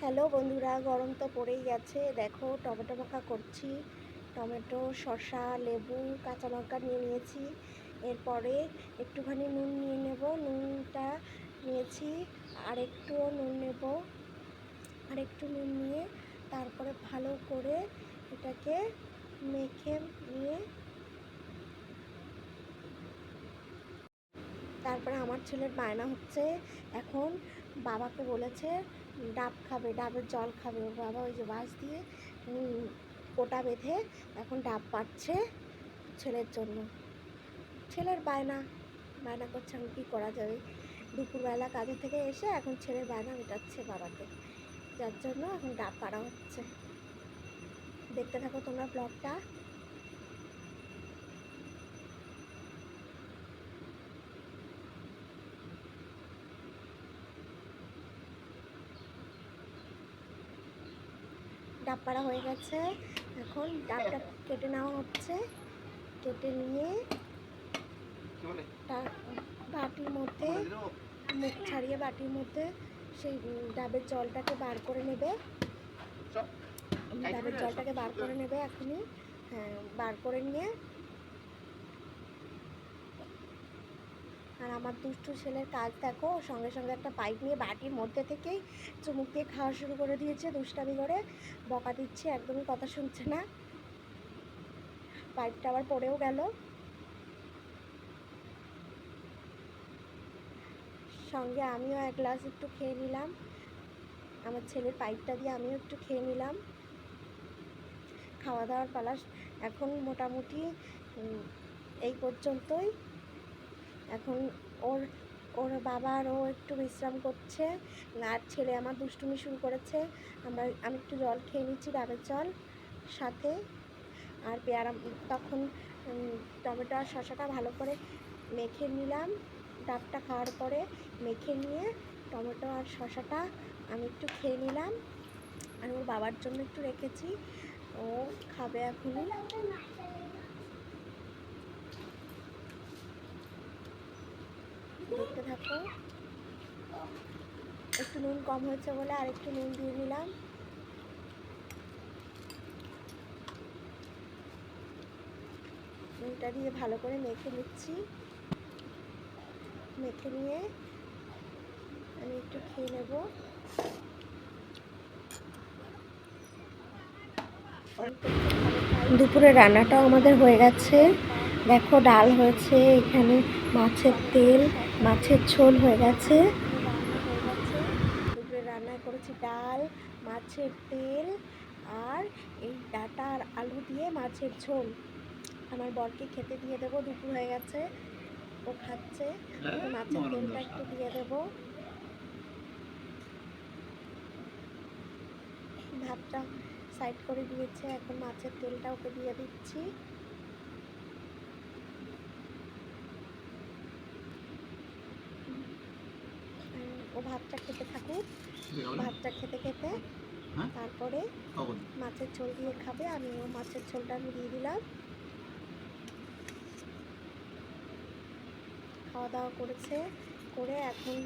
Hello বন্ধুরা, গরম তো পড়েই গেছে। দেখো টমেটো মাখা করছি। টমেটো, শসা, লেবু, কাঁচা লঙ্কা নিয়ে নিয়েছি। এরপরে একটুখানি নুন নিয়ে নেব, নুনটা নিয়েছি। আর একটুও নুন নেব, আর একটু নুন নিয়ে তারপরে ভালো করে এটাকে মেখে নিয়ে তারপরে আমার ছেলের বায়না হচ্ছে, এখন বাবাকে বলেছে ডাব খাবে, ডাবের জল খাবে। ওর বাবা ওই যে বাঁশ দিয়ে কোটা বেঁধে এখন ডাব পাচ্ছে ছেলের জন্য। ছেলের বায়না বায়না করছে, এখন কী করা যাবে। দুপুরবেলা কাজে থেকে এসে এখন ছেলের বায়না মেটাচ্ছে বাবাকে, যার জন্য এখন ডাব পাড়া হচ্ছে। দেখতে থাকো তোমরা ব্লগটা। ডাব পাড়া হয়ে গেছে, এখন ডাবটা কেটে নেওয়া হচ্ছে। কেটে নিয়ে বাটির মধ্যে মুখ ছাড়িয়ে বাটির মধ্যে সেই ডাবের জলটাকে বার করে নেবে। ডাবের জলটাকে বার করে নেবে এখনই। হ্যাঁ, বার করে নিয়ে আর আমার দুষ্টু ছেলের কাজ দেখো, সঙ্গে সঙ্গে একটা পাইপ নিয়ে বাটির মধ্যে থেকেই চুমুক দিয়ে খাওয়া শুরু করে দিয়েছে। দুষ্টামি করে বকা দিচ্ছে, একদমই কথা শুনছে না। পাইপটা আবার পড়েও গেল। সঙ্গে আমিও এক গ্লাস একটু খেয়ে নিলাম। আমার ছেলের পাইপটা দিয়ে আমিও একটু খেয়ে নিলাম। খাওয়া দাওয়ার পালা এখন মোটামুটি এই পর্যন্তই। এখন ওর ওর বাবা আর ও একটু বিশ্রাম করছে, আর ছেলে আমার দুষ্টুমি শুরু করেছে। আমি একটু জল খেয়ে নিচ্ছি, ডাবের জল সাথে। আর পেয়ারা তখন টমেটো আর শসাটা ভালো করে মেখে নিলাম। ডাবটা খাওয়ার পরে মেখে নিয়ে টমেটো আর শসাটা আমি একটু খেয়ে নিলাম। আর ওর বাবার জন্য একটু রেখেছি, ও খাবে এখনই। দেখতে থাকো। একটু নুন কম হয়েছে বলে আর একটু নুন দিয়ে নিলাম। নুনটা দিয়ে ভালো করে মেখে নিচ্ছি। মেখে নিয়ে আমি একটু খেয়ে নেব। দুপুরে রান্নাটাও আমাদের হয়ে গেছে। দেখো ডাল হয়েছে, এখানে মাছের তেল, মাছের ঝোল হয়ে গেছে। দুপুরে রান্না করেছি ডাল, মাছের তেল আর এই ডাঁটা আর আলু দিয়ে মাছের ঝোল। আমার বরকে খেতে দিয়ে দেবো, দুপুর হয়ে গেছে, ও খাচ্ছে। মাছের তেলটা একটু দিয়ে দেবো। ভাতটা সাইড করে দিয়েছে, এখন মাছের তেলটা ওকে দিয়ে দিচ্ছি। ও ভাতটা খেতে থাকুক। ভাতটা খেতে খেতে তারপরে মাছের ঝোল দিয়ে খাবে। আমিও মাছের ঝোলটা আমি দিয়ে দিলাম। খাওয়া দাওয়া করেছে, করে এখন